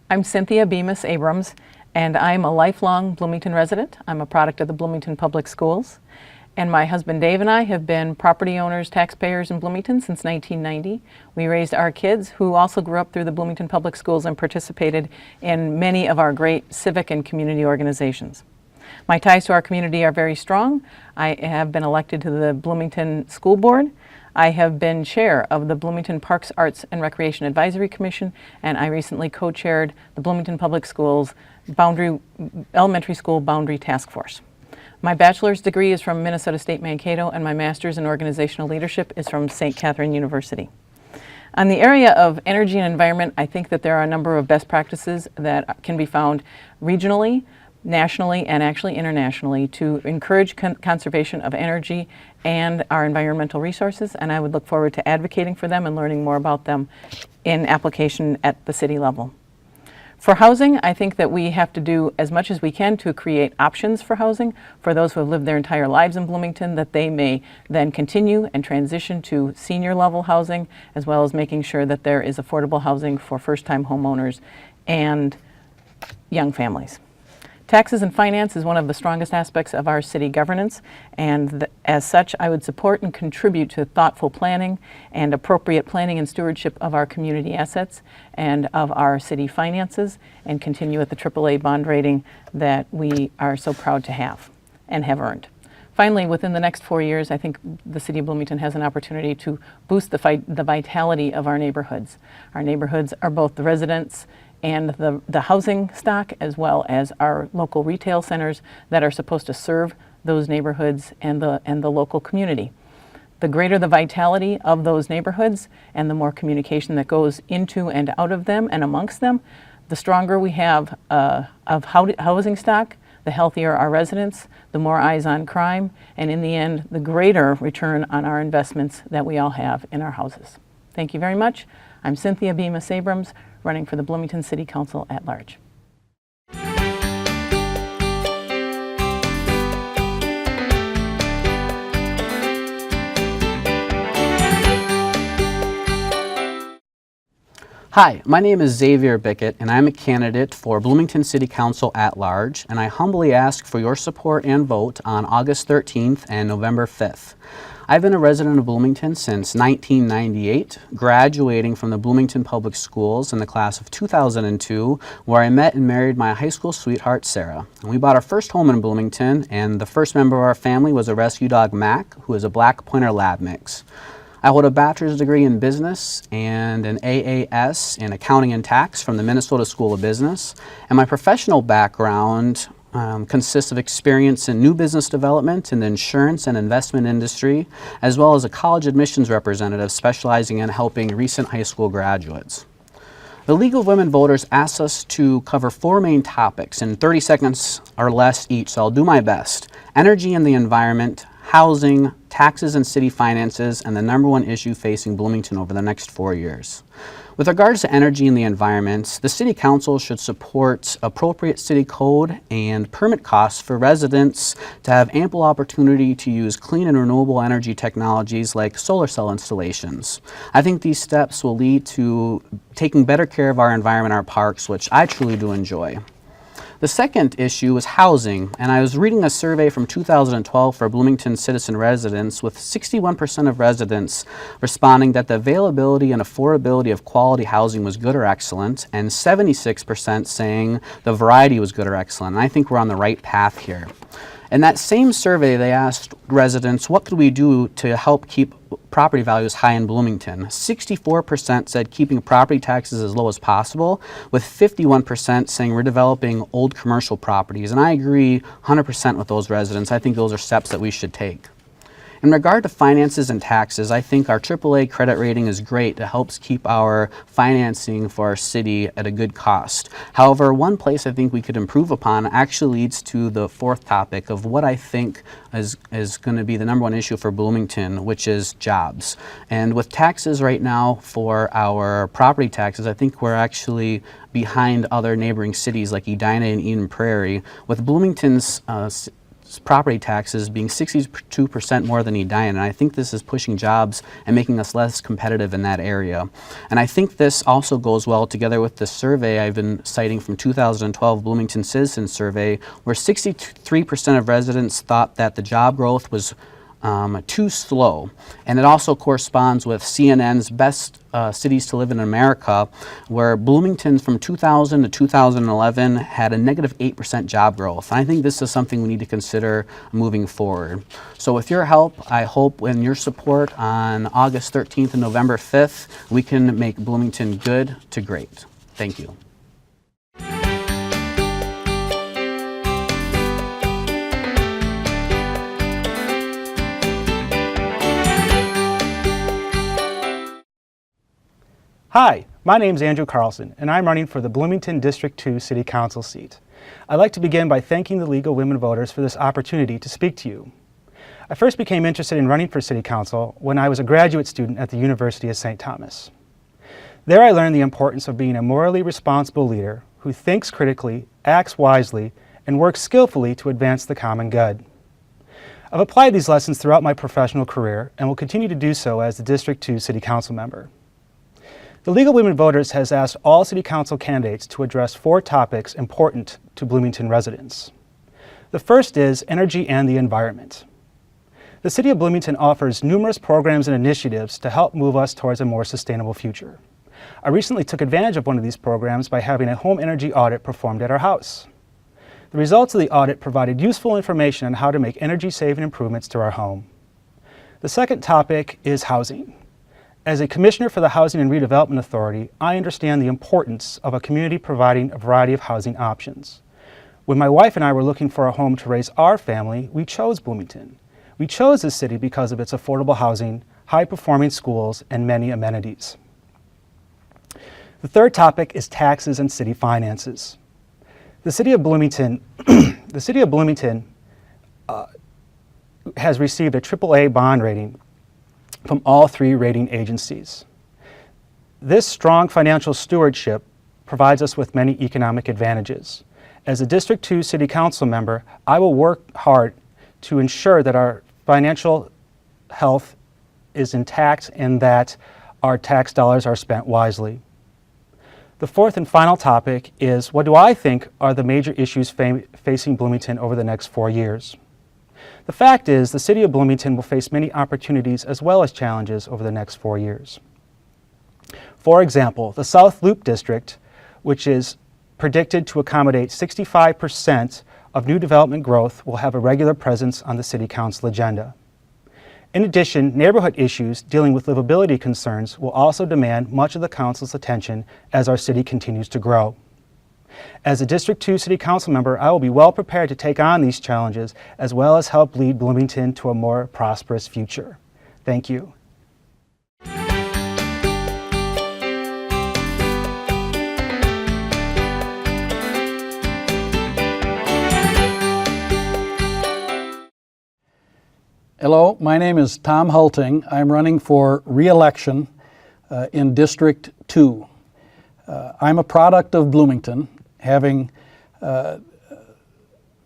I'm Cynthia Bemis Abrams, and I'm a lifelong Bloomington resident. I'm a product of the Bloomington Public Schools. And my husband Dave and I have been property owners, taxpayers in Bloomington since 1990. We raised our kids, who also grew up through the Bloomington Public Schools and participated in many of our great civic and community organizations. My ties to our community are very strong. I have been elected to the Bloomington School Board. I have been chair of the Bloomington Parks, Arts, and Recreation Advisory Commission, and I recently co-chaired the Bloomington Public Schools Elementary School Boundary Task Force. My bachelor's degree is from Minnesota State Mankato, and my master's in organizational leadership is from St. Catherine University. On the area of energy and environment, I think that there are a number of best practices that can be found regionally, nationally, and actually internationally to encourage conservation of energy and our environmental resources, and I would look forward to advocating for them and learning more about them in application at the city level. For housing, I think that we have to do as much as we can to create options for housing for those who have lived their entire lives in Bloomington, that they may then continue and transition to senior level housing, as well as making sure that there is affordable housing for first-time homeowners and young families. Taxes and finance is one of the strongest aspects of our city governance, and as such, I would support and contribute to thoughtful planning and appropriate planning and stewardship of our community assets and of our city finances, and continue with the AAA bond rating that we are so proud to have and have earned. Finally, within the next 4 years, I think the City of Bloomington has an opportunity to boost the vitality of our neighborhoods. Our neighborhoods are both the residents and the housing stock, as well as our local retail centers that are supposed to serve those neighborhoods and the local community. The greater the vitality of those neighborhoods and the more communication that goes into and out of them and amongst them, the stronger we have of housing stock, the healthier our residents, the more eyes on crime, and in the end, the greater return on our investments that we all have in our houses. Thank you very much. I'm Cynthia Bemis Abrams, running for the Bloomington City Council at large. Hi, my name is Xavier Bickett, and I'm a candidate for Bloomington City Council at large, and I humbly ask for your support and vote on August 13th and November 5th. I've been a resident of Bloomington since 1998, graduating from the Bloomington Public Schools in the class of 2002, where I met and married my high school sweetheart, Sarah. And we bought our first home in Bloomington, and the first member of our family was a rescue dog, Mac, who is a black pointer lab mix. I hold a bachelor's degree in business and an AAS in accounting and tax from the Minnesota School of Business, and my professional background consists of experience in new business development in the insurance and investment industry, as well as a college admissions representative specializing in helping recent high school graduates. The League of Women Voters asked us to cover 4 main topics in 30 seconds or less each, so I'll do my best. Energy and the environment, housing, taxes and city finances, and the #1 issue facing Bloomington over the next 4 years. With regards to energy and the environment, the City Council should support appropriate city code and permit costs for residents to have ample opportunity to use clean and renewable energy technologies like solar cell installations. I think these steps will lead to taking better care of our environment, our parks, which I truly do enjoy. The second issue is housing, and I was reading a survey from 2012 for Bloomington citizen residents, with 61% of residents responding that the availability and affordability of quality housing was good or excellent, and 76% saying the variety was good or excellent. And I think we're on the right path here. In that same survey, they asked residents, what could we do to help keep property values high in Bloomington? 64% said keeping property taxes as low as possible, with 51% saying redeveloping old commercial properties. And I agree 100% with those residents. I think those are steps that we should take. In regard to finances and taxes, I think our AAA credit rating is great. It helps keep our financing for our city at a good cost. However, one place I think we could improve upon actually leads to the 4th topic of what I think is going to be the #1 issue for Bloomington, which is jobs. And with taxes right now for our property taxes, I think we're actually behind other neighboring cities like Edina and Eden Prairie. With Bloomington's property taxes being 62% more than Edina, and I think this is pushing jobs and making us less competitive in that area. And I think this also goes well together with the survey I've been citing from 2012 Bloomington Citizen Survey, where 63% of residents thought that the job growth was too slow. And it also corresponds with CNN's Best Cities to Live in America, where Bloomington from 2000 to 2011 had a negative 8% job growth. And I think this is something we need to consider moving forward. So with your help, I hope and your support on August 13th and November 5th, we can make Bloomington good to great. Thank you. Hi, my name is Andrew Carlson, and I'm running for the Bloomington District 2 City Council seat. I'd like to begin by thanking the League of Women Voters for this opportunity to speak to you. I first became interested in running for City Council when I was a graduate student at the University of St. Thomas. There I learned the importance of being a morally responsible leader who thinks critically, acts wisely, and works skillfully to advance the common good. I've applied these lessons throughout my professional career and will continue to do so as the District 2 City Council member. The League of Women Voters has asked all City Council candidates to address 4 topics important to Bloomington residents. The first is energy and the environment. The City of Bloomington offers numerous programs and initiatives to help move us towards a more sustainable future. I recently took advantage of one of these programs by having a home energy audit performed at our house. The results of the audit provided useful information on how to make energy-saving improvements to our home. The second topic is housing. As a commissioner for the Housing and Redevelopment Authority, I understand the importance of a community providing a variety of housing options. When my wife and I were looking for a home to raise our family, we chose Bloomington. We chose this city because of its affordable housing, high-performing schools, and many amenities. The third topic is taxes and city finances. The City of Bloomington, has received a AAA bond rating from all 3 rating agencies. This strong financial stewardship provides us with many economic advantages. As a District 2 City Council member, I will work hard to ensure that our financial health is intact and that our tax dollars are spent wisely. The fourth and final topic is, what do I think are the major issues facing Bloomington over the next 4 years? The fact is, the City of Bloomington will face many opportunities as well as challenges over the next 4 years. For example, the South Loop District, which is predicted to accommodate 65% of new development growth, will have a regular presence on the City Council agenda. In addition, neighborhood issues dealing with livability concerns will also demand much of the Council's attention as our city continues to grow. As a District 2 City Council member, I will be well prepared to take on these challenges as well as help lead Bloomington to a more prosperous future. Thank you. Hello, my name is Tom Hulting. I'm running for re-election in District 2. I'm a product of Bloomington, having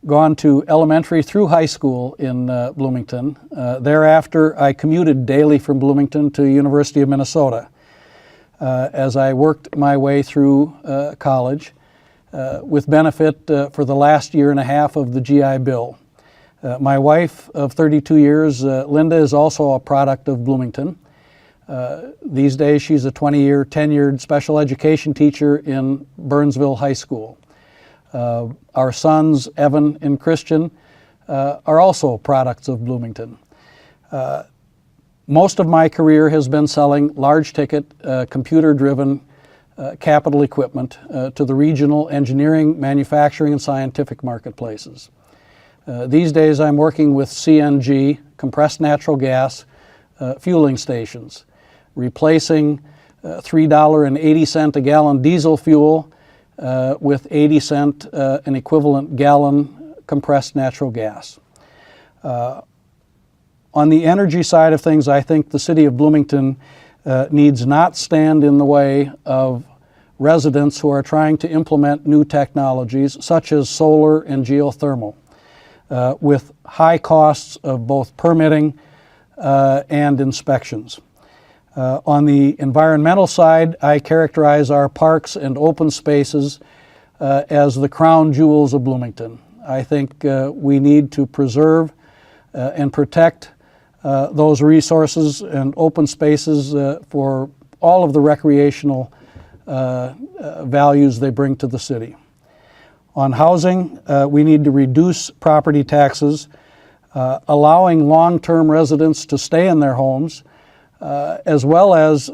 gone to elementary through high school in Bloomington. Thereafter, I commuted daily from Bloomington to University of Minnesota as I worked my way through college with benefit for the last year and a half of the GI Bill. My wife of 32 years, Linda, is also a product of Bloomington. These days she's a 20-year tenured special education teacher in Burnsville High School. Our sons, Evan and Christian, are also products of Bloomington. Most of my career has been selling large ticket, computer-driven capital equipment to the regional engineering, manufacturing, and scientific marketplaces. These days I'm working with CNG, compressed natural gas, fueling stations, replacing $3.80 a gallon diesel fuel with 80 cent an equivalent gallon compressed natural gas. On the energy side of things, I think the City of Bloomington needs not stand in the way of residents who are trying to implement new technologies such as solar and geothermal. with high costs of both permitting and inspections. On the environmental side, I characterize our parks and open spaces as the crown jewels of Bloomington. I think we need to preserve and protect those resources and open spaces for all of the recreational values they bring to the city. On housing, we need to reduce property taxes, allowing long-term residents to stay in their homes, as well as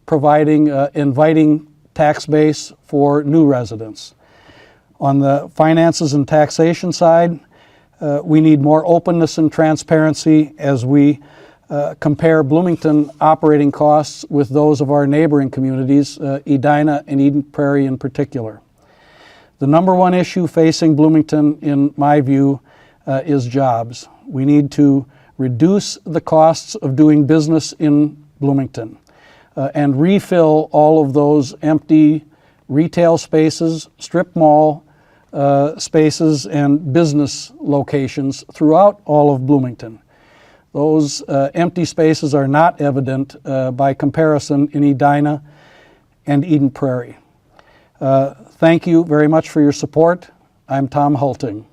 providing inviting tax base for new residents. On the finances and taxation side, we need more openness and transparency as we compare Bloomington operating costs with those of our neighboring communities, Edina and Eden Prairie in particular. The number one issue facing Bloomington, in my view, is jobs. We need to reduce the costs of doing business in Bloomington and refill all of those empty retail spaces, strip mall spaces, and business locations throughout all of Bloomington. Those empty spaces are not evident by comparison in Edina and Eden Prairie. Thank you very much for your support. I'm Tom Hulting.